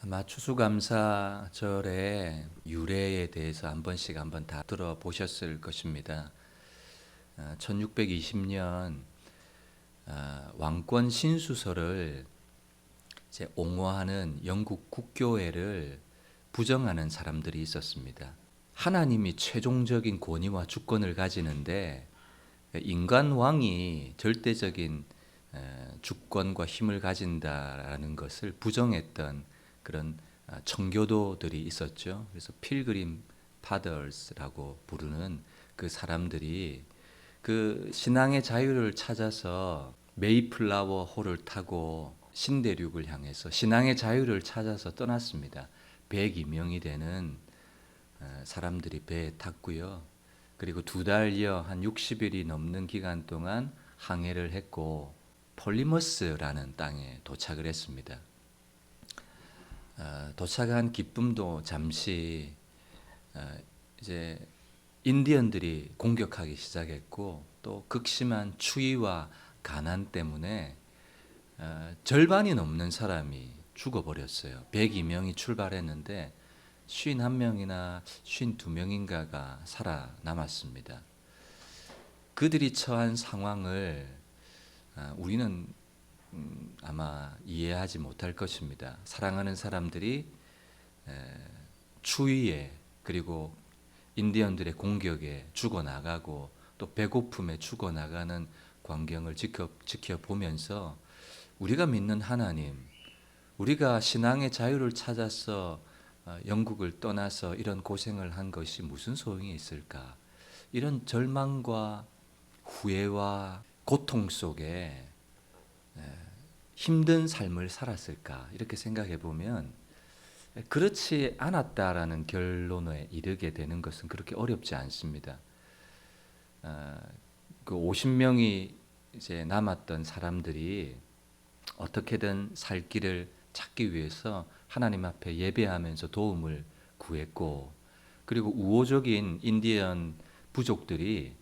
아마 추수감사절의 유래에 대해서 한 번씩 한번 다 들어보셨을 것입니다. 1620년 왕권 신수설을 이제 옹호하는 영국 국교회를 부정하는 사람들이 있었습니다. 하나님이 최종적인 권위와 주권을 가지는데 인간 왕이 절대적인 주권과 힘을 가진다라는 것을 부정했던 그런 청교도들이 있었죠. 그래서 필그림 파더스라고 부르는 그 사람들이 그 신앙의 자유를 찾아서 메이플라워 호를 타고 신대륙을 향해서 신앙의 자유를 찾아서 떠났습니다. 102명이 되는 사람들이 배에 탔고요. 그리고 2달여 한 60일이 넘는 기간 동안 항해를 했고 폴리머스라는 땅에 도착을 했습니다. 도착한 기쁨도 잠시 이제 인디언들이 공격하기 시작했고 또 극심한 추위와 가난 때문에 절반이 넘는 사람이 죽어버렸어요. 102명이 출발했는데 51명이나 52명인가가 살아남았습니다. 그들이 처한 상황을 우리는 아마 이해하지 못할 것입니다. 사랑하는 사람들이 추위에 그리고 인디언들의 공격에 죽어나가고 또 배고픔에 죽어나가는 광경을 지켜보면서 우리가 믿는 하나님, 우리가 신앙의 자유를 찾아서 영국을 떠나서 이런 고생을 한 것이 무슨 소용이 있을까? 이런 절망과 후회와 고통 속에 힘든 삶을 살았을까? 이렇게 생각해 보면 그렇지 않았다라는 결론에 이르게 되는 것은 그렇게 어렵지 않습니다. 그 50명이 이제 남았던 사람들이 어떻게든 살 길을 찾기 위해서 하나님 앞에 예배하면서 도움을 구했고, 그리고 우호적인 인디언 부족들이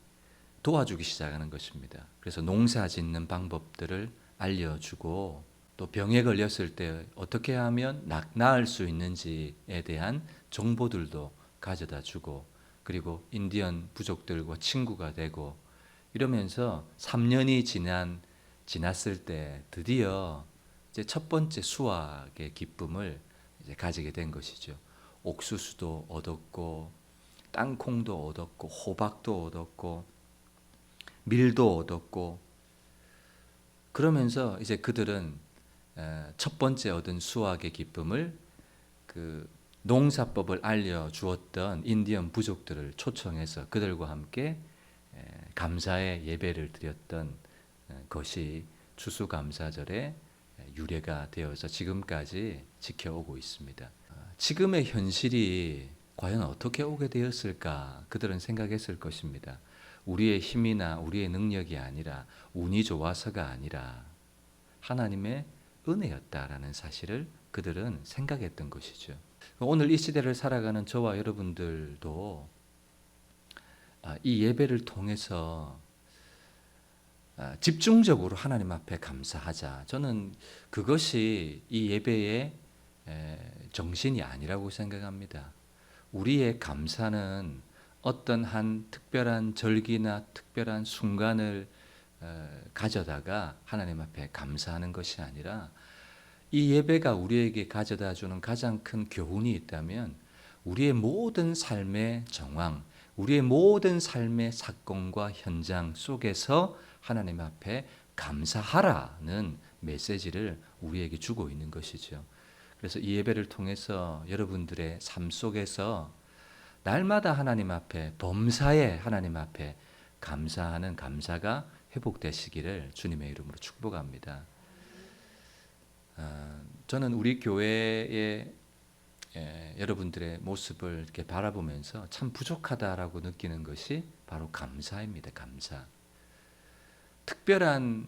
도와주기 시작하는 것입니다. 그래서 농사 짓는 방법들을 알려주고 또 병에 걸렸을 때 어떻게 하면 나을 수 있는지에 대한 정보들도 가져다 주고, 그리고 인디언 부족들과 친구가 되고 이러면서 3년이 지났을 때 드디어 이제 첫 번째 수확의 기쁨을 이제 가지게 된 것이죠. 옥수수도 얻었고 땅콩도 얻었고 호박도 얻었고 밀도 얻었고, 그러면서 이제 그들은 첫 번째 얻은 수확의 기쁨을 그 농사법을 알려주었던 인디언 부족들을 초청해서 그들과 함께 감사의 예배를 드렸던 것이 추수감사절의 유래가 되어서 지금까지 지켜오고 있습니다. 지금의 현실이 과연 어떻게 오게 되었을까 그들은 생각했을 것입니다. 우리의 힘이나 우리의 능력이 아니라 운이 좋아서가 아니라 하나님의 은혜였다라는 사실을 그들은 생각했던 것이죠. 오늘 이 시대를 살아가는 저와 여러분들도 이 예배를 통해서 집중적으로 하나님 앞에 감사하자. 저는 그것이 이 예배의 정신이 아니라고 생각합니다. 우리의 감사는 어떤 한 특별한 절기나 특별한 순간을 가져다가 하나님 앞에 감사하는 것이 아니라 이 예배가 우리에게 가져다 주는 가장 큰 교훈이 있다면 우리의 모든 삶의 정황, 우리의 모든 삶의 사건과 현장 속에서 하나님 앞에 감사하라는 메시지를 우리에게 주고 있는 것이죠. 그래서 이 예배를 통해서 여러분들의 삶 속에서 날마다 하나님 앞에 범사에 하나님 앞에 감사하는 감사가 회복되시기를 주님의 이름으로 축복합니다. 저는 우리 교회의 여러분들의 모습을 이렇게 바라보면서 참 부족하다라고 느끼는 것이 바로 감사입니다. 감사. 특별한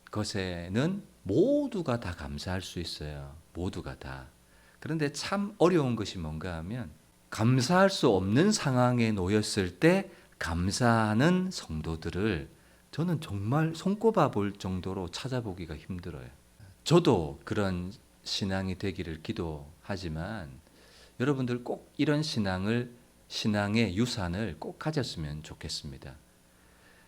것에는 모두가 다 감사할 수 있어요. 모두가 다. 그런데 참 어려운 것이 뭔가 하면 감사할 수 없는 상황에 놓였을 때 감사하는 성도들을 저는 정말 손꼽아 볼 정도로 찾아보기가 힘들어요. 저도 그런 신앙이 되기를 하지만 여러분들 꼭 이런 신앙의 유산을 꼭 가졌으면 좋겠습니다.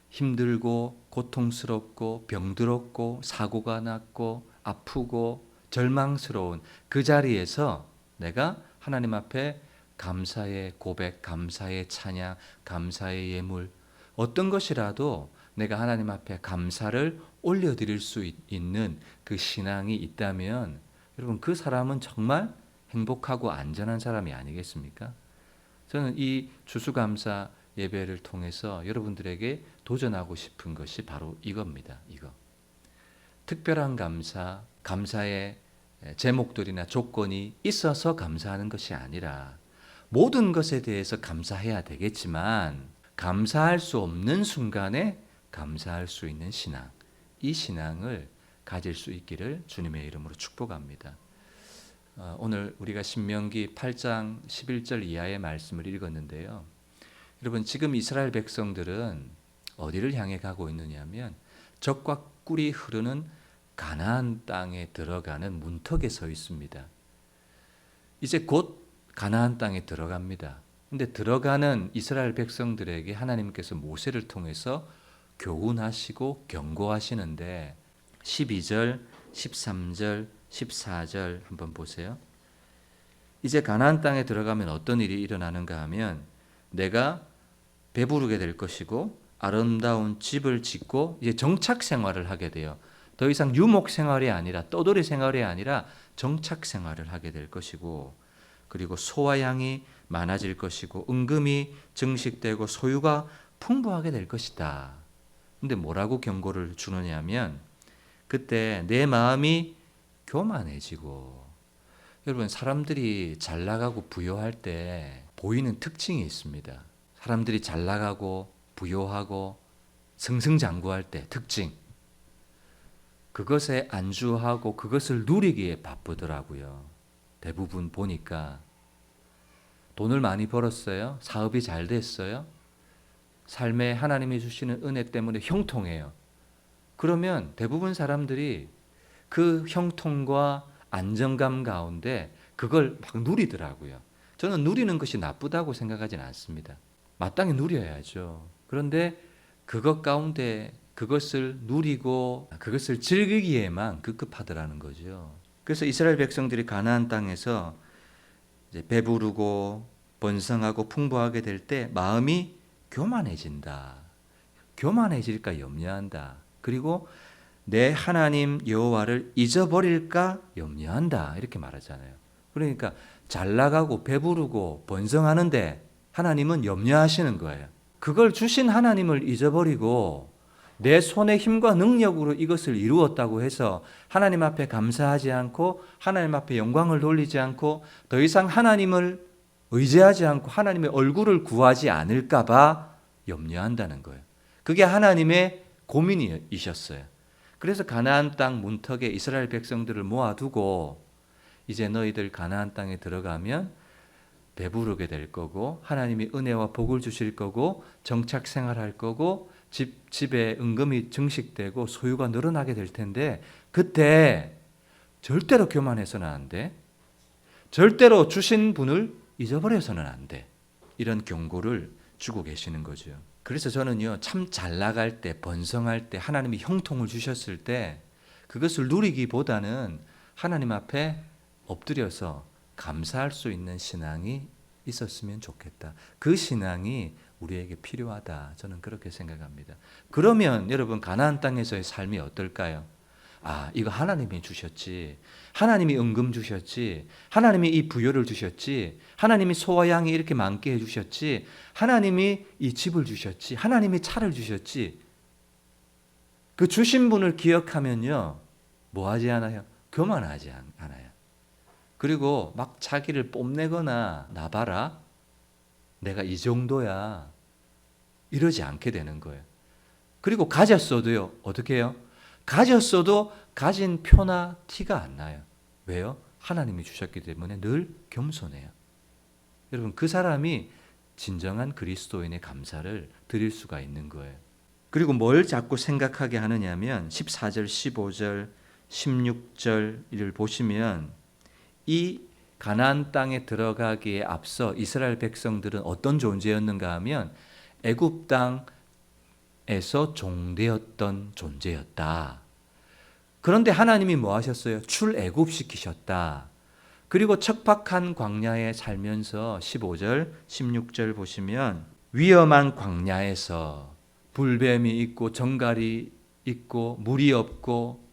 힘들고 고통스럽고 병들었고 사고가 났고 아프고 절망스러운 그 자리에서 내가 하나님 앞에 감사의 고백, 감사의 찬양, 감사의 예물, 어떤 것이라도 내가 하나님 앞에 감사를 올려드릴 수 있는 그 신앙이 있다면 여러분 그 사람은 정말 행복하고 안전한 사람이 아니겠습니까? 저는 이 추수감사 예배를 통해서 여러분들에게 도전하고 싶은 것이 바로 이겁니다. 이거. 특별한 감사, 감사의 제목들이나 조건이 있어서 감사하는 것이 아니라 모든 것에 대해서 감사해야 되겠지만 감사할 수 없는 순간에 감사할 수 있는 신앙, 이 신앙을 가질 수 있기를 주님의 이름으로 축복합니다. 오늘 우리가 신명기 8장 11절 이하의 말씀을 읽었는데요. 여러분 지금 이스라엘 백성들은 어디를 향해 가고 있느냐면 적과 꿀이 흐르는 가나안 땅에 들어가는 문턱에 서 있습니다. 이제 곧 가나안 땅에 들어갑니다. 근데 들어가는 이스라엘 백성들에게 하나님께서 모세를 통해서 교훈하시고 경고하시는데 12절, 13절, 14절 한번 보세요. 이제 가나안 땅에 들어가면 어떤 일이 일어나는가 하면 내가 배부르게 될 것이고 아름다운 집을 짓고 이제 정착 생활을 하게 돼요. 더 이상 유목 생활이 아니라 떠돌이 생활이 아니라 정착 생활을 하게 될 것이고 그리고 소와 양이 많아질 것이고 은금이 증식되고 소유가 풍부하게 될 것이다. 근데 뭐라고 경고를 주느냐면 그때 내 마음이 교만해지고 여러분 사람들이 잘 나가고 부유할 때 보이는 특징이 있습니다. 사람들이 잘 나가고 부유하고 승승장구할 때 특징 그것에 안주하고 그것을 누리기에 바쁘더라고요. 대부분 보니까 돈을 많이 벌었어요. 사업이 잘 됐어요. 삶에 하나님이 주시는 은혜 때문에 형통해요. 그러면 대부분 사람들이 그 형통과 안정감 가운데 그걸 막 누리더라고요. 저는 누리는 것이 나쁘다고 생각하지는 않습니다. 마땅히 누려야죠. 그런데 그것 가운데 그것을 누리고 그것을 즐기기에만 급급하더라는 거죠. 그래서 이스라엘 백성들이 가나안 땅에서 이제 배부르고 번성하고 풍부하게 될 때 마음이 교만해진다. 교만해질까 염려한다. 그리고 내 하나님 여호와를 잊어버릴까 염려한다. 이렇게 말하잖아요. 그러니까 잘 나가고 배부르고 번성하는데 하나님은 염려하시는 거예요. 그걸 주신 하나님을 잊어버리고 내 손의 힘과 능력으로 이것을 이루었다고 해서 하나님 앞에 감사하지 않고 하나님 앞에 영광을 돌리지 않고 더 이상 하나님을 의지하지 않고 하나님의 얼굴을 구하지 않을까 봐 염려한다는 거예요. 그게 하나님의 고민이셨어요. 그래서 가나안 땅 문턱에 이스라엘 백성들을 모아두고 이제 너희들 가나안 땅에 들어가면 배부르게 될 거고 하나님이 은혜와 복을 주실 거고 정착 생활할 거고 집에 은금이 증식되고 소유가 늘어나게 될 텐데 그때 절대로 교만해서는 안 돼. 절대로 주신 분을 잊어버려서는 안 돼. 이런 경고를 주고 계시는 거죠. 그래서 저는요 참 잘 나갈 때 번성할 때 하나님이 형통을 주셨을 때 그것을 누리기보다는 하나님 앞에 엎드려서 감사할 수 있는 신앙이 있었으면 좋겠다. 그 신앙이 우리에게 필요하다. 저는 그렇게 생각합니다. 그러면 여러분 가나안 땅에서의 삶이 어떨까요? 아, 이거 하나님이 주셨지. 하나님이 은금 주셨지. 하나님이 이 부여를 주셨지. 하나님이 소와 양이 이렇게 많게 해주셨지. 하나님이 이 집을 주셨지. 하나님이 차를 주셨지. 그 주신 분을 기억하면요. 뭐 하지 않아요? 교만하지 않아요. 그리고 막 자기를 뽐내거나 나봐라. 내가 이 정도야. 이러지 않게 되는 거예요. 그리고 가졌어도요. 어떻게 해요? 가졌어도 가진 표나 티가 안 나요. 왜요? 하나님이 주셨기 때문에 늘 겸손해요. 여러분 그 사람이 진정한 그리스도인의 감사를 드릴 수가 있는 거예요. 그리고 뭘 자꾸 생각하게 하느냐면 14절, 15절, 16절을 보시면 이 가나안 땅에 들어가기에 앞서 이스라엘 백성들은 어떤 존재였는가 하면 애굽 땅에서 종되었던 존재였다. 그런데 하나님이 뭐 하셨어요? 출애굽시키셨다. 그리고 척박한 광야에 살면서 15절, 16절 보시면 위험한 광야에서 불뱀이 있고 정갈이 있고 물이 없고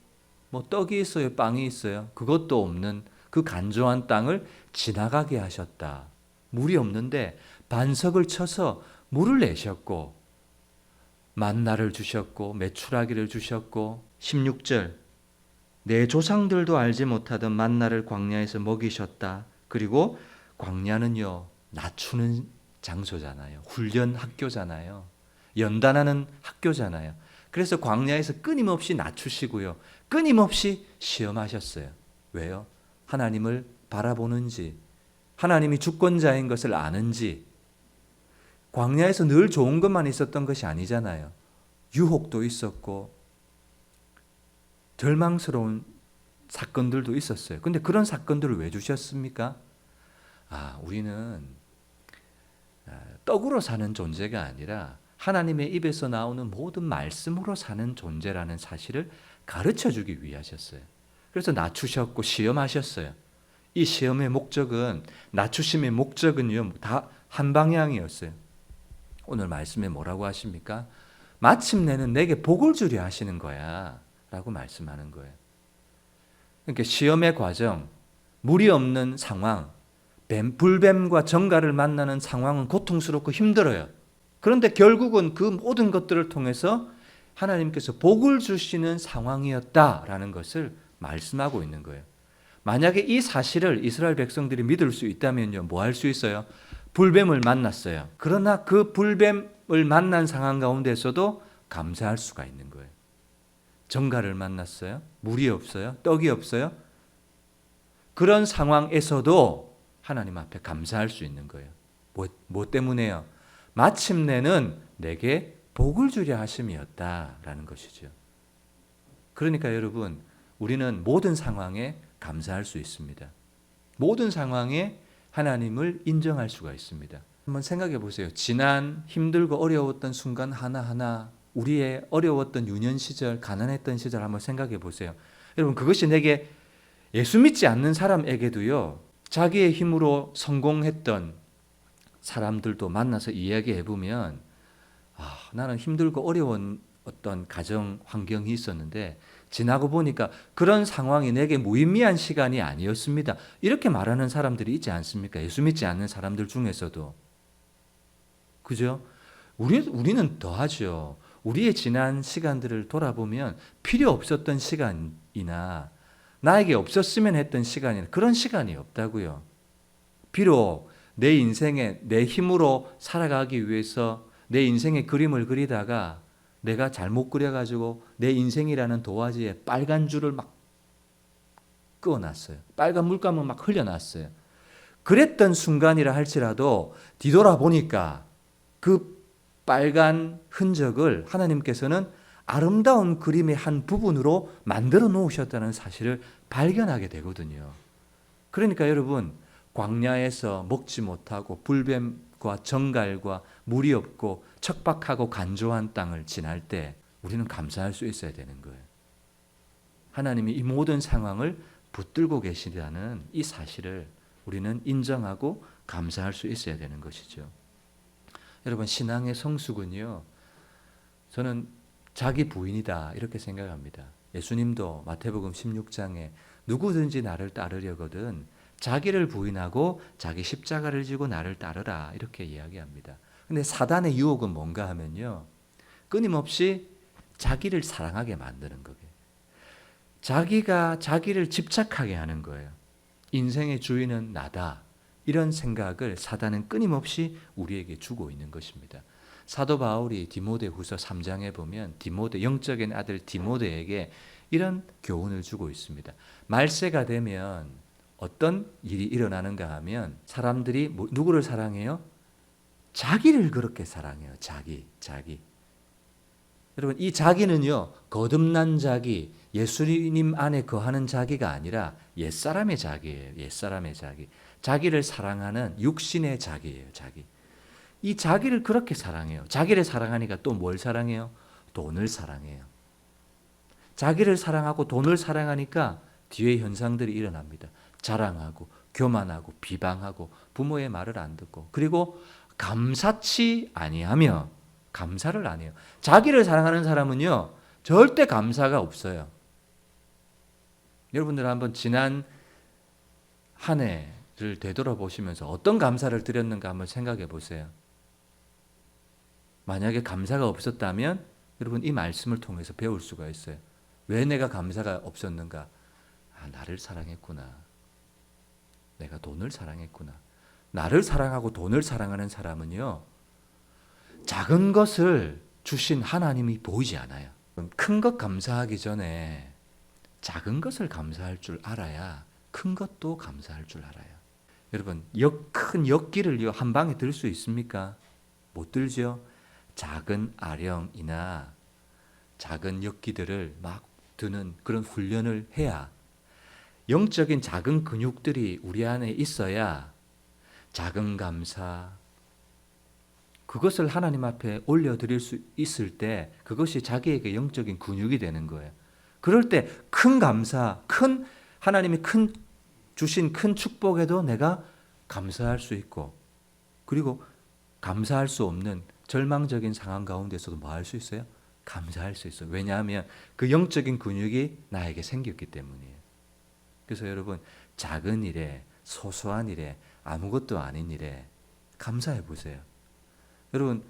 뭐 떡이 있어요, 빵이 있어요. 그것도 없는 그 간조한 땅을 지나가게 하셨다. 물이 없는데 반석을 쳐서 물을 내셨고 만나를 주셨고 메추라기를 주셨고 16절 내 조상들도 알지 못하던 만나를 광야에서 먹이셨다. 그리고 광야는요 낮추는 장소잖아요. 훈련 학교잖아요. 연단하는 학교잖아요. 그래서 광야에서 끊임없이 낮추시고요. 끊임없이 시험하셨어요. 왜요? 하나님을 바라보는지, 하나님이 주권자인 것을 아는지. 광야에서 늘 좋은 것만 있었던 것이 아니잖아요. 유혹도 있었고 절망스러운 사건들도 있었어요. 근데 그런 사건들을 왜 주셨습니까? 우리는 떡으로 사는 존재가 아니라 하나님의 입에서 나오는 모든 말씀으로 사는 존재라는 사실을 가르쳐 주기 위하셨어요. 그래서 낮추셨고 시험하셨어요. 이 시험의 목적은, 낮추심의 목적은요, 다 한 방향이었어요. 오늘 말씀에 뭐라고 하십니까? 마침내는 내게 복을 주려 하시는 거야 라고 말씀하는 거예요. 그러니까 시험의 과정, 물이 없는 상황, 불뱀과 정갈을 만나는 상황은 고통스럽고 힘들어요. 그런데 결국은 그 모든 것들을 통해서 하나님께서 복을 주시는 상황이었다라는 것을 말씀하고 있는 거예요. 만약에 이 사실을 이스라엘 백성들이 믿을 수 있다면요, 뭐 할 수 있어요? 불뱀을 만났어요. 그러나 그 불뱀을 만난 상황 가운데서도 감사할 수가 있는 거예요. 정갈을 만났어요. 물이 없어요. 떡이 없어요. 그런 상황에서도 하나님 앞에 감사할 수 있는 거예요. 뭐 때문에요? 마침내는 내게 복을 주려 하심이었다라는 것이죠. 그러니까 여러분, 우리는 모든 상황에 감사할 수 있습니다. 모든 상황에 하나님을 인정할 수가 있습니다. 한번 생각해 보세요. 지난 힘들고 어려웠던 순간 하나하나, 우리의 어려웠던 유년 시절, 가난했던 시절 한번 생각해 보세요. 여러분, 그것이 내게 예수 믿지 않는 사람에게도요, 자기의 힘으로 성공했던 사람들도 만나서 이야기해 보면, 나는 힘들고 어려운 어떤 가정 환경이 있었는데 지나고 보니까 그런 상황이 내게 무의미한 시간이 아니었습니다. 이렇게 말하는 사람들이 있지 않습니까? 예수 믿지 않는 사람들 중에서도. 그죠? 우리는 더하죠. 우리의 지난 시간들을 돌아보면 필요 없었던 시간이나 나에게 없었으면 했던 시간이나 그런 시간이 없다고요. 비록 내 인생에 내 힘으로 살아가기 위해서 내 인생의 그림을 그리다가 내가 잘못 그려가지고 내 인생이라는 도화지에 빨간 줄을 막 그어놨어요. 빨간 물감을 막 흘려놨어요. 그랬던 순간이라 할지라도 뒤돌아보니까 그 빨간 흔적을 하나님께서는 아름다운 그림의 한 부분으로 만들어 놓으셨다는 사실을 발견하게 되거든요. 그러니까 여러분, 광야에서 먹지 못하고 불뱀과 정갈과 물이 없고 척박하고 간조한 땅을 지날 때 우리는 감사할 수 있어야 되는 거예요. 하나님이 이 모든 상황을 붙들고 계시다는 이 사실을 우리는 인정하고 감사할 수 있어야 되는 것이죠. 여러분, 신앙의 성숙은요, 저는 자기 부인이다 이렇게 생각합니다. 예수님도 마태복음 16장에 누구든지 나를 따르려거든 자기를 부인하고 자기 십자가를 지고 나를 따르라 이렇게 이야기합니다. 근데 사단의 유혹은 뭔가 하면요, 끊임없이 자기를 사랑하게 만드는 거예요. 자기가 자기를 집착하게 하는 거예요. 인생의 주인은 나다. 이런 생각을 사단은 끊임없이 우리에게 주고 있는 것입니다. 사도 바울이 디모데후서 3장에 보면 영적인 아들 디모데에게 이런 교훈을 주고 있습니다. 말세가 되면 어떤 일이 일어나는가 하면 사람들이 누구를 사랑해요? 자기를 그렇게 사랑해요. 자기. 여러분 이 자기는요 거듭난 자기, 예수님 안에 거하는 자기가 아니라 옛사람의 자기예요. 옛사람의 자기. 자기를 사랑하는 육신의 자기예요. 자기. 이 자기를 그렇게 사랑해요. 자기를 사랑하니까 또 뭘 사랑해요? 돈을 사랑해요. 자기를 사랑하고 돈을 사랑하니까 뒤에 현상들이 일어납니다. 자랑하고 교만하고 비방하고 부모의 말을 안 듣고 그리고 감사치 아니하며 감사를 안 해요. 자기를 사랑하는 사람은요 절대 감사가 없어요. 여러분들 한번 지난 한 해를 되돌아보시면서 어떤 감사를 드렸는가 한번 생각해 보세요. 만약에 감사가 없었다면 여러분 이 말씀을 통해서 배울 수가 있어요. 왜 내가 감사가 없었는가? 아, 나를 사랑했구나. 내가 돈을 사랑했구나. 나를 사랑하고 돈을 사랑하는 사람은요 작은 것을 주신 하나님이 보이지 않아요. 큰 것 감사하기 전에 작은 것을 감사할 줄 알아야 큰 것도 감사할 줄 알아요. 여러분 큰 엿기를 한 방에 들 수 있습니까? 못 들죠. 작은 아령이나 작은 엿기들을 막 드는 그런 훈련을 해야 영적인 작은 근육들이 우리 안에 있어야 작은 감사 그것을 하나님 앞에 올려드릴 수 있을 때 그것이 자기에게 영적인 근육이 되는 거예요. 그럴 때 큰 감사, 큰 하나님이 큰 주신 큰 축복에도 내가 감사할 수 있고 그리고 감사할 수 없는 절망적인 상황 가운데서도 뭐 할 수 있어요? 감사할 수 있어요. 왜냐하면 그 영적인 근육이 나에게 생겼기 때문이에요. 그래서 여러분 작은 일에 소소한 일에 아무것도 아닌 일에 감사해 보세요. 여러분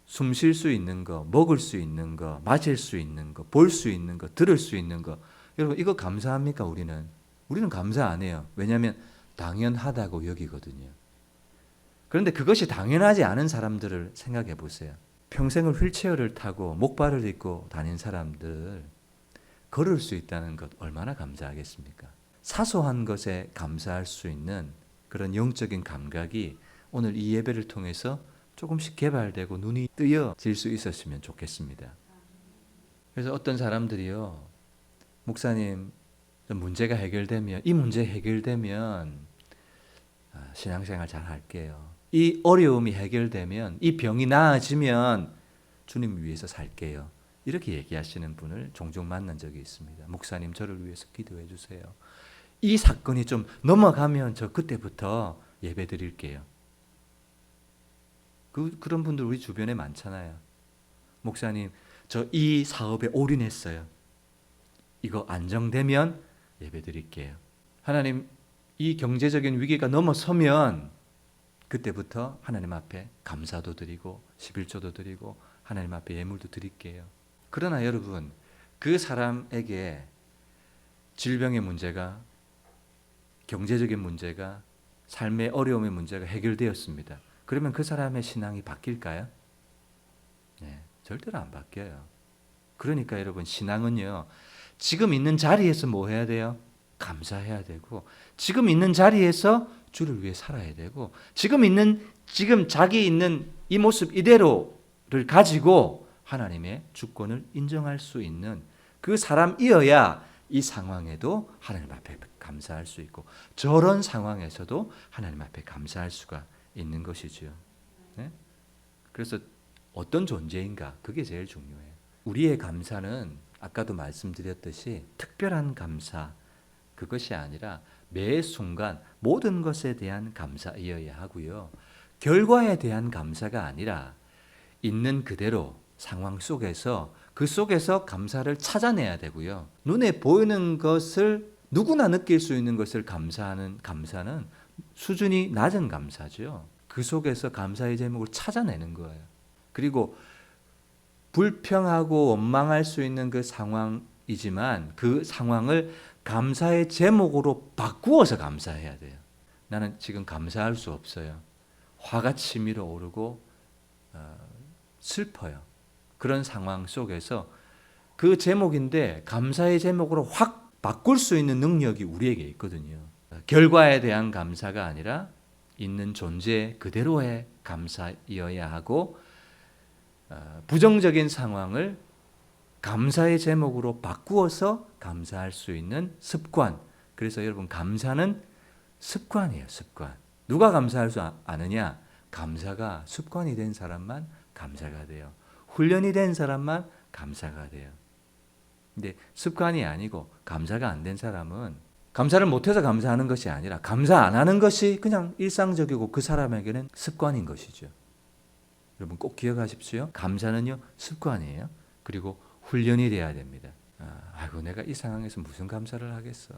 숨 쉴 수 있는 거, 먹을 수 있는 거, 마실 수 있는 거, 볼 수 있는 거, 들을 수 있는 거 여러분 이거 감사합니까? 우리는 감사 안 해요. 왜냐하면 당연하다고 여기거든요. 그런데 그것이 당연하지 않은 사람들을 생각해 보세요. 평생을 휠체어를 타고 목발을 입고 다닌 사람들 걸을 수 있다는 것 얼마나 감사하겠습니까? 사소한 것에 감사할 수 있는 그런 영적인 감각이 오늘 이 예배를 통해서 조금씩 개발되고 눈이 뜨여질 수 있었으면 좋겠습니다. 그래서 어떤 사람들이요, 목사님 문제가 해결되면 이 문제 해결되면 신앙생활 잘 할게요. 이 어려움이 해결되면 이 병이 나아지면 주님 위해서 살게요. 이렇게 얘기하시는 분을 종종 만난 적이 있습니다. 목사님 저를 위해서 기도해 주세요. 이 사건이 좀 넘어가면 저 그때부터 예배 드릴게요. 그런 분들 우리 주변에 많잖아요. 목사님 저 이 사업에 올인했어요. 이거 안정되면 예배 드릴게요. 하나님 이 경제적인 위기가 넘어서면 그때부터 하나님 앞에 감사도 드리고 11조도 드리고 하나님 앞에 예물도 드릴게요. 그러나 여러분 그 사람에게 질병의 문제가 경제적인 문제가 삶의 어려움의 문제가 해결되었습니다. 그러면 그 사람의 신앙이 바뀔까요? 네, 절대로 안 바뀌어요. 그러니까 여러분 신앙은요 지금 있는 자리에서 뭐 해야 돼요? 감사해야 되고 지금 있는 자리에서 주를 위해 살아야 되고 지금 자기 있는 이 모습 이대로를 가지고 하나님의 주권을 인정할 수 있는 그 사람이어야 이 상황에도 하나님 앞에 감사할 수 있고 저런 상황에서도 하나님 앞에 감사할 수가 있는 것이죠. 네? 그래서 어떤 존재인가 그게 제일 중요해요. 우리의 감사는 아까도 말씀드렸듯이 특별한 감사 그것이 아니라 매 순간 모든 것에 대한 감사이어야 하고요. 결과에 대한 감사가 아니라 있는 그대로 상황 속에서 그 속에서 감사를 찾아내야 되고요. 눈에 보이는 것을 누구나 느낄 수 있는 것을 감사하는 감사는 수준이 낮은 감사죠. 그 속에서 감사의 제목을 찾아내는 거예요. 그리고 불평하고 원망할 수 있는 그 상황이지만 그 상황을 감사의 제목으로 바꾸어서 감사해야 돼요. 나는 지금 감사할 수 없어요. 화가 치밀어 오르고 슬퍼요. 그런 상황 속에서 그 제목인데 감사의 제목으로 확 바꿀 수 있는 능력이 우리에게 있거든요. 결과에 대한 감사가 아니라 있는 존재 그대로의 감사이어야 하고 부정적인 상황을 감사의 제목으로 바꾸어서 감사할 수 있는 습관. 그래서 여러분 감사는 습관이에요. 습관. 누가 감사할 수 아느냐? 감사가 습관이 된 사람만 감사가 돼요. 훈련이 된 사람만 감사가 돼요. 근데 습관이 아니고 감사가 안 된 사람은 감사를 못해서 감사하는 것이 아니라 감사 안 하는 것이 그냥 일상적이고 그 사람에게는 습관인 것이죠. 여러분 꼭 기억하십시오. 감사는요 습관이에요. 그리고 훈련이 돼야 됩니다. 아이고 내가 이 상황에서 무슨 감사를 하겠어.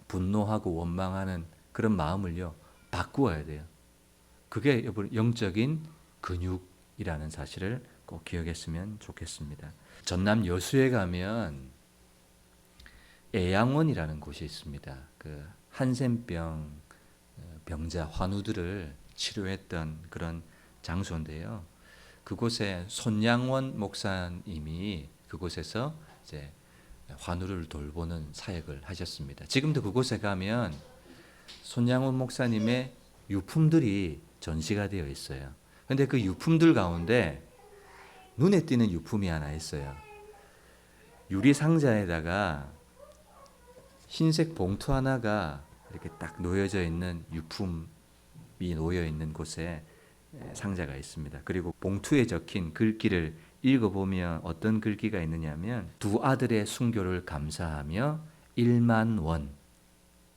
분노하고 원망하는 그런 마음을요 바꾸어야 돼요. 그게 여러분 영적인 근육이라는 사실을 꼭 기억했으면 좋겠습니다. 전남 여수에 가면 애양원이라는 곳이 있습니다. 그 한센병 병자 환우들을 치료했던 그런 장소인데요. 그곳에 손양원 목사님이 그곳에서 이제 환우를 돌보는 사역을 하셨습니다. 지금도 그곳에 가면 손양원 목사님의 유품들이 전시가 되어 있어요. 그런데 그 유품들 가운데 눈에 띄는 유품이 하나 있어요. 유리 상자에다가 흰색 봉투 하나가 이렇게 딱 놓여져 있는 유품이 놓여 있는 곳에 상자가 있습니다. 그리고 봉투에 적힌 글귀를 읽어보면 어떤 글귀가 있느냐면 두 아들의 순교를 감사하며 1만 원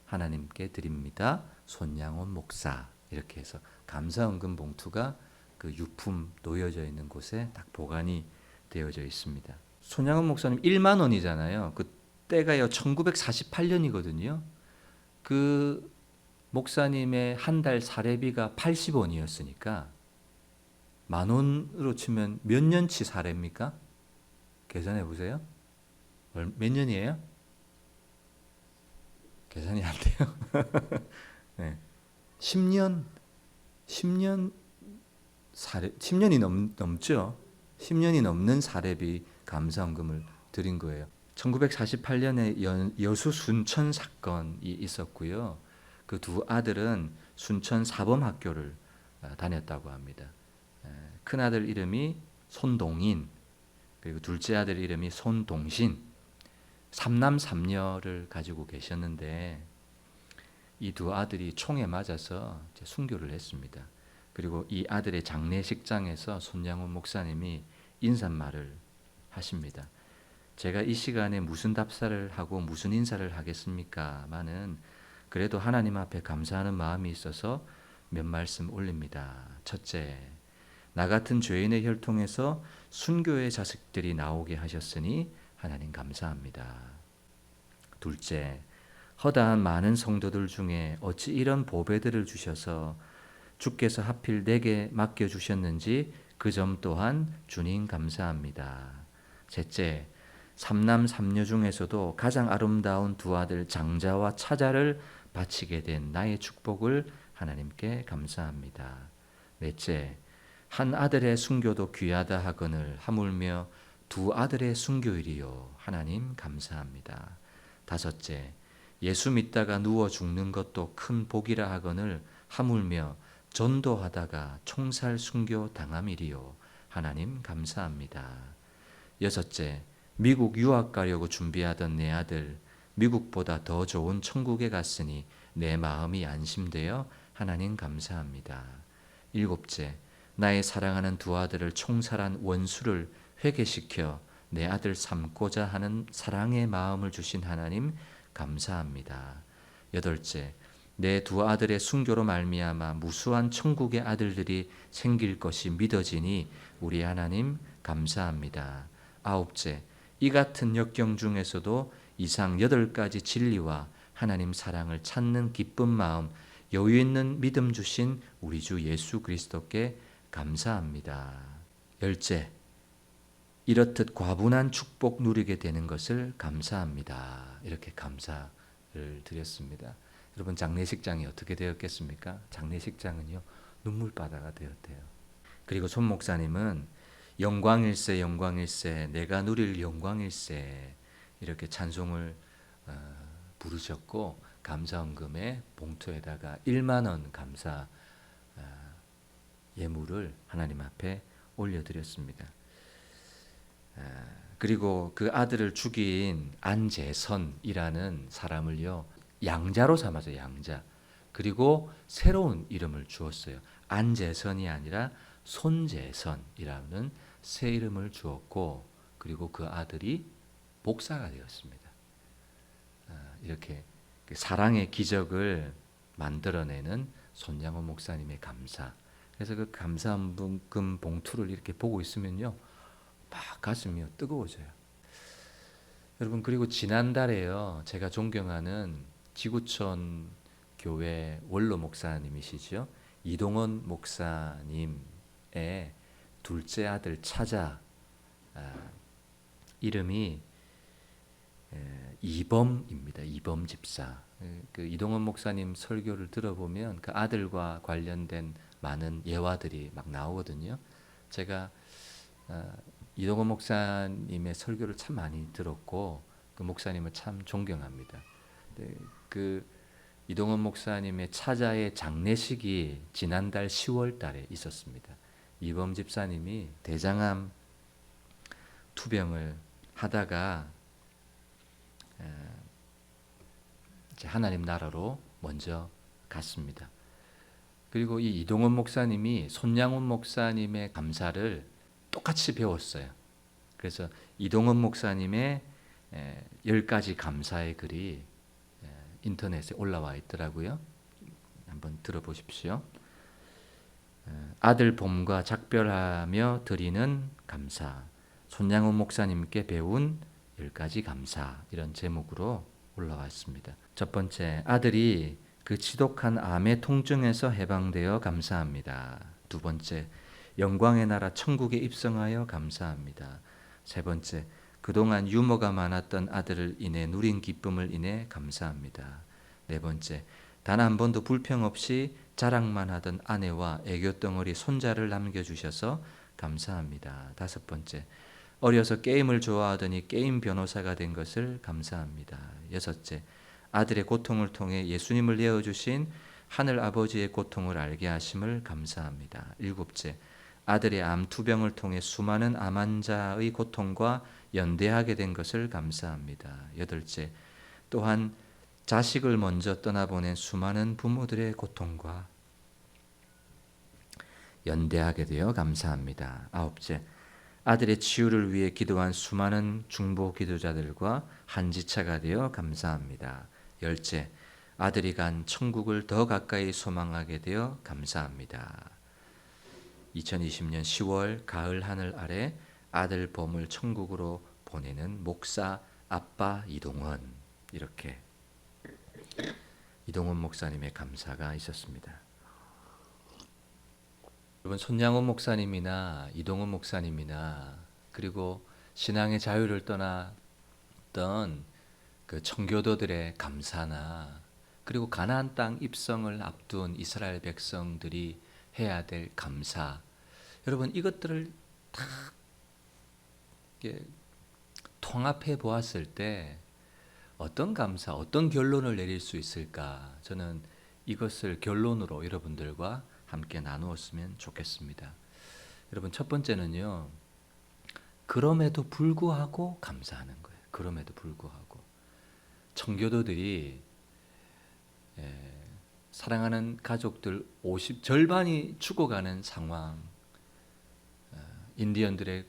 하나님께 드립니다. 손양원 목사. 이렇게 해서 감사헌금 봉투가 그 유품 놓여져 있는 곳에 딱 보관이 되어져 있습니다. 손양원 목사님 1만 원이잖아요. 그 때가요 1948년이거든요. 그 목사님의 한 달 사례비가 80원이었으니까 만 원으로 치면 몇 년치 사례입니까? 계산해 보세요. 몇 년이에요? 계산이 안 돼요. 네. 10년 사례 10년이 넘죠. 10년이 넘는 사례비 감사헌금을 드린 거예요. 1948년에 여수 순천 사건이 있었고요. 그 두 아들은 순천 사범학교를 다녔다고 합니다. 큰 아들 이름이 손동인, 그리고 둘째 아들 이름이 손동신, 삼남 삼녀를 가지고 계셨는데 이 두 아들이 총에 맞아서 순교를 했습니다. 그리고 이 아들의 장례식장에서 손양원 목사님이 인사말을 하십니다. 제가 이 시간에 무슨 답사를 하고 무슨 인사를 하겠습니까마는 그래도 하나님 앞에 감사하는 마음이 있어서 몇 말씀 올립니다. 첫째, 나 같은 죄인의 혈통에서 순교의 자식들이 나오게 하셨으니 하나님 감사합니다. 둘째, 허다한 많은 성도들 중에 어찌 이런 보배들을 주셔서 주께서 하필 내게 맡겨주셨는지 그 점 또한 주님 감사합니다. 셋째, 삼남 삼녀 중에서도 가장 아름다운 두 아들 장자와 차자를 바치게 된 나의 축복을 하나님께 감사합니다. 넷째, 한 아들의 순교도 귀하다 하거늘 하물며 두 아들의 순교일이요 하나님 감사합니다. 다섯째, 예수 믿다가 누워 죽는 것도 큰 복이라 하거늘 하물며 전도하다가 총살 순교 당함이리요 하나님 감사합니다. 여섯째, 미국 유학 가려고 준비하던 내 아들 미국보다 더 좋은 천국에 갔으니 내 마음이 안심되어 하나님 감사합니다. 일곱째, 나의 사랑하는 두 아들을 총살한 원수를 회개시켜 내 아들 삼고자 하는 사랑의 마음을 주신 하나님 감사합니다. 여덟째, 내 두 아들의 순교로 말미암아 무수한 천국의 아들들이 생길 것이 믿어지니 우리 하나님 감사합니다. 아홉째, 이 같은 역경 중에서도 이상 8가지 진리와 하나님 사랑을 찾는 기쁜 마음, 여유 있는 믿음 주신 우리 주 예수 그리스도께 감사합니다. 열째, 이렇듯 과분한 축복 누리게 되는 것을 감사합니다. 이렇게 감사를 드렸습니다. 여러분 장례식장이 어떻게 되었겠습니까? 장례식장은요 눈물바다가 되었대요. 그리고 손 목사님은 영광일세 영광일세 내가 누릴 영광일세 이렇게 찬송을 부르셨고 감사헌금의 봉투에다가 1만 원 감사 예물을 하나님 앞에 올려드렸습니다. 그리고 그 아들을 죽인 안재선이라는 사람을요, 양자로 삼아서 양자. 그리고 새로운 이름을 주었어요. 안재선이 아니라 손재선이라는 새 이름을 주었고, 그리고 그 아들이 목사가 되었습니다. 이렇게 사랑의 기적을 만들어내는 손양호 목사님의 감사. 그래서 그 감사금 봉투를 이렇게 보고 있으면요, 막 가슴이 뜨거워져요. 여러분, 그리고 지난달에요, 제가 존경하는 지구촌 교회 원로 목사님이시죠, 이동원 목사님의 둘째 아들 차자, 이름이 이범입니다. 이범 집사. 그 이동원 목사님 설교를 들어보면 그 아들과 관련된 많은 예화들이 막 나오거든요. 제가 이동원 목사님의 설교를 참 많이 들었고 그 목사님을 참 존경합니다. 그 이동원 목사님의 차자의 장례식이 지난달 10월 달에 있었습니다. 이범 집사님이 대장암 투병을 하다가 이제 하나님 나라로 먼저 갔습니다. 그리고 이 이동원 목사님이 손양훈 목사님의 감사를 똑같이 배웠어요. 그래서 이동원 목사님의 10가지 감사의 글이 인터넷에 올라와 있더라고요. 한번 들어보십시오. 아들 봄과 작별하며 드리는 감사, 손양훈 목사님께 배운 10가지 감사, 이런 제목으로 올라왔습니다. 첫 번째, 아들이 그 지독한 암의 통증에서 해방되어 감사합니다. 두 번째, 영광의 나라 천국에 입성하여 감사합니다. 세 번째, 그동안 유머가 많았던 아들을 인해 누린 기쁨을 인해 감사합니다. 네 번째, 단 한 번도 불평 없이 자랑만 하던 아내와 애교덩어리 손자를 남겨주셔서 감사합니다. 다섯 번째, 어려서 게임을 좋아하더니 게임 변호사가 된 것을 감사합니다. 여섯째, 아들의 고통을 통해 예수님을 내어주신 하늘 아버지의 고통을 알게 하심을 감사합니다. 일곱째, 아들의 암 투병을 통해 수많은 암 환자의 고통과 연대하게 된 것을 감사합니다. 여덟째, 또한 자식을 먼저 떠나보낸 수많은 부모들의 고통과 연대하게 되어 감사합니다. 아홉째, 아들의 치유를 위해 기도한 수많은 중보 기도자들과 한지차가 되어 감사합니다. 열째, 아들이 간 천국을 더 가까이 소망하게 되어 감사합니다. 2020년 10월 가을 하늘 아래 아들 봄을 천국으로 보내는 목사 아빠 이동원, 이렇게 이동원 목사님의 감사가 있었습니다. 여러분, 손양원 목사님이나 이동원 목사님이나 그리고 신앙의 자유를 떠났던 그 청교도들의 감사나 그리고 가나안 땅 입성을 앞둔 이스라엘 백성들이 해야 될 감사, 여러분 이것들을 다 통합해 보았을 때 어떤 감사, 어떤 결론을 내릴 수 있을까? 저는 이것을 결론으로 여러분들과 함께 나누었으면 좋겠습니다. 여러분, 첫 번째는요, 그럼에도 불구하고 감사하는 거예요. 그럼에도 불구하고 청교도들이 사랑하는 가족들 절반이 죽어가는 상황, 인디언들의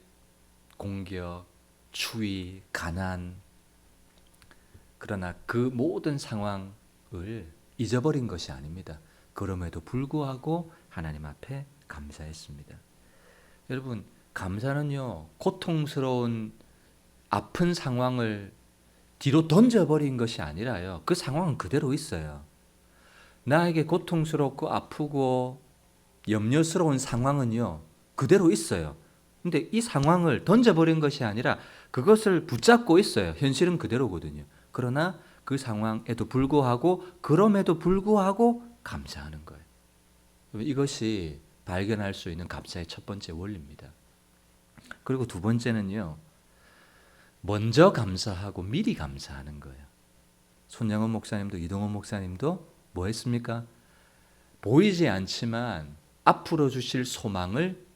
공격, 추위, 가난, 그러나 그 모든 상황을 잊어버린 것이 아닙니다. 그럼에도 불구하고 하나님 앞에 감사했습니다. 여러분, 감사는요, 고통스러운 아픈 상황을 뒤로 던져버린 것이 아니라요, 그 상황은 그대로 있어요. 나에게 고통스럽고 아프고 염려스러운 상황은요, 그대로 있어요. 근데 이 상황을 던져버린 것이 아니라 그것을 붙잡고 있어요. 현실은 그대로거든요. 그러나 그 상황에도 불구하고, 그럼에도 불구하고 감사하는 거예요. 이것이 발견할 수 있는 감사의 첫 번째 원리입니다. 그리고 두 번째는요, 먼저 감사하고 미리 감사하는 거예요. 손양원 목사님도 이동원 목사님도 뭐 했습니까? 보이지 않지만 앞으로 주실 소망을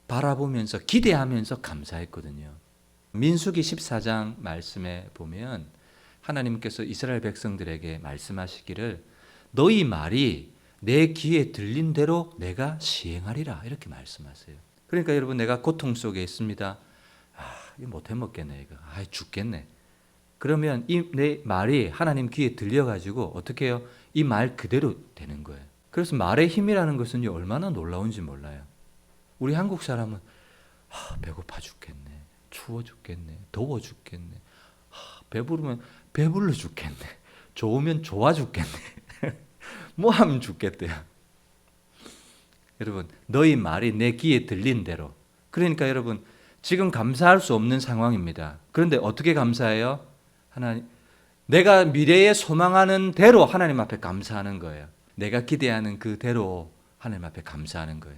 바라보면서 기대하면서 감사했거든요. 민수기 14장 말씀에 보면 하나님께서 이스라엘 백성들에게 말씀하시기를 너희 말이 내 귀에 들린 대로 내가 시행하리라 이렇게 말씀하세요. 그러니까 여러분 내가 고통 속에 있습니다. 이거 못 해먹겠네 이거. 죽겠네. 그러면 이 내 말이 하나님 귀에 들려가지고 어떻게 해요? 이 말 그대로 되는 거예요. 그래서 말의 힘이라는 것은 얼마나 놀라운지 몰라요. 우리 한국 사람은 배고파 죽겠네. 추워 죽겠네. 더워 죽겠네. 배부르면 배불러 죽겠네. 좋으면 좋아 죽겠네. 뭐 하면 죽겠대요. 여러분 너희 말이 내 귀에 들린 대로. 그러니까 여러분 지금 감사할 수 없는 상황입니다. 그런데 어떻게 감사해요? 하나님, 내가 미래에 소망하는 대로 하나님 앞에 감사하는 거예요. 내가 기대하는 그대로 하나님 앞에 감사하는 거예요.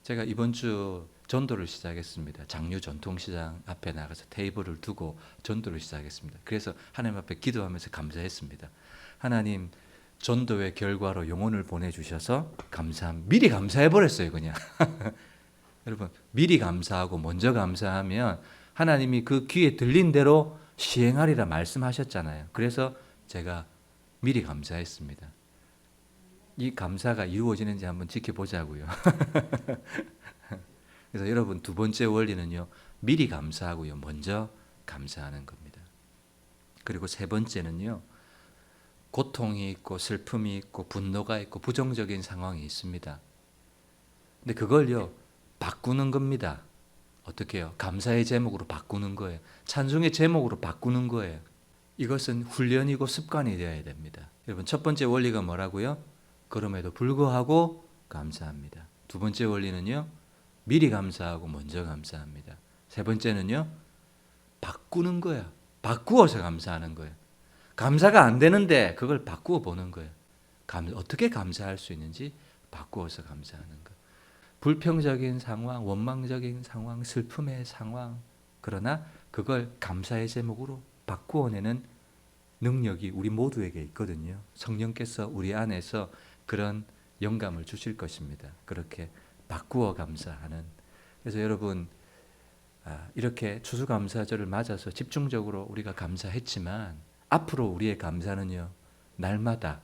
제가 이번 주 전도를 시작했습니다. 장류 전통시장 앞에 나가서 테이블을 두고 전도를 시작했습니다. 그래서 하나님 앞에 기도하면서 감사했습니다. 하나님, 전도의 결과로 영혼을 보내주셔서 미리 감사해버렸어요 그냥. 여러분 미리 감사하고 먼저 감사하면 하나님이 그 귀에 들린 대로 시행하리라 말씀하셨잖아요. 그래서 제가 미리 감사했습니다. 이 감사가 이루어지는지 한번 지켜보자고요. 그래서 여러분 두 번째 원리는요, 미리 감사하고요, 먼저 감사하는 겁니다. 그리고 세 번째는요, 고통이 있고 슬픔이 있고 분노가 있고 부정적인 상황이 있습니다. 근데 그걸요 바꾸는 겁니다. 어떻게 해요? 감사의 제목으로 바꾸는 거예요. 찬송의 제목으로 바꾸는 거예요. 이것은 훈련이고 습관이 되어야 됩니다. 여러분 첫 번째 원리가 뭐라고요? 그럼에도 불구하고 감사합니다. 두 번째 원리는요, 미리 감사하고 먼저 감사합니다. 세 번째는요, 바꾸는 거야. 바꾸어서 감사하는 거예요. 감사가 안 되는데 그걸 바꾸어 보는 거예요. 어떻게 감사할 수 있는지 바꾸어서 감사하는 거예요. 불평적인 상황, 원망적인 상황, 슬픔의 상황, 그러나 그걸 감사의 제목으로 바꾸어내는 능력이 우리 모두에게 있거든요. 성령께서 우리 안에서 그런 영감을 주실 것입니다. 그렇게 바꾸어 감사하는. 그래서 여러분 이렇게 추수감사절을 맞아서 집중적으로 우리가 감사했지만 앞으로 우리의 감사는요, 날마다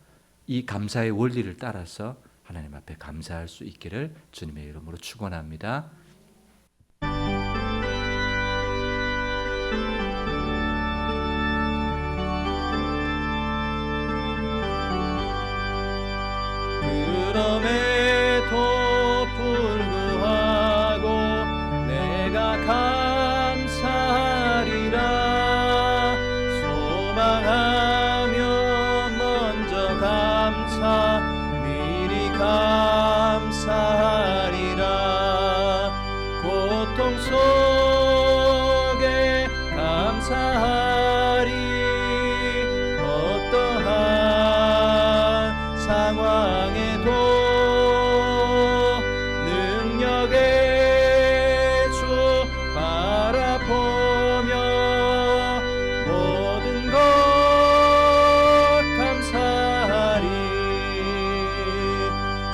이 감사의 원리를 따라서 하나님 앞에 감사할 수 있기를 주님의 이름으로 축원합니다. 그럼에도 불구하고 내가 감사하리라. 소망하며 먼저 감사, 미리 감사하리라. 고통 속에 감사하리. 어떠한 상황에도 능력의 주 바라보며 모든 것 감사하리.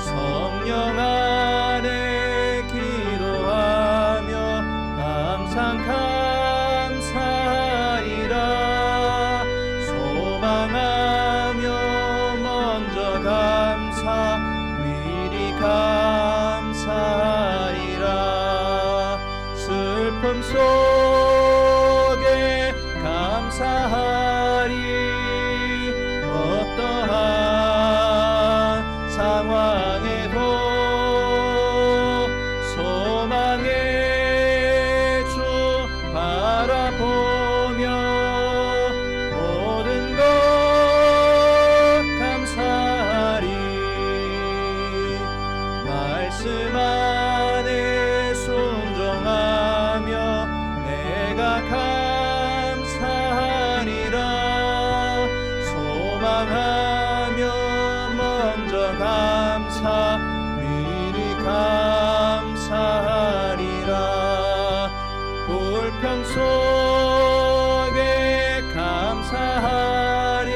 성령 안에 기도하며 항상 감사하리라. 소망하며 먼저 감사, 미리 감사하리라. 슬픔 속에 감사하리. 어떠한 상황에도 소망의 주 바라보며 모든 것 감사하리. 말씀 안에 순종하며 내가 감사하리라. 소망하며 먼저 감사, 미리 감사하리라. 불평 속에 감사하리.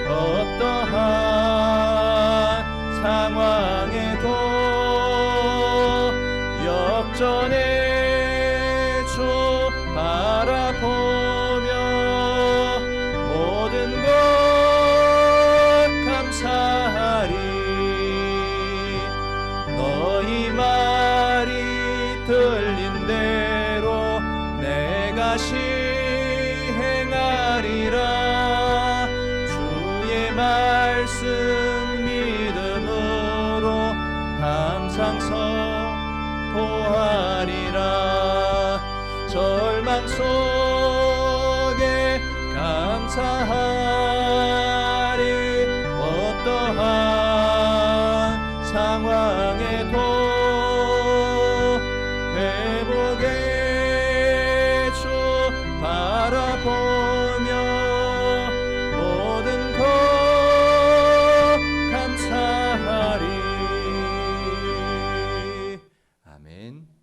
어떠한 상황에도 역전의 주 말씀 믿음으로 항상 선포하리라. 절망 속에 감사하리라.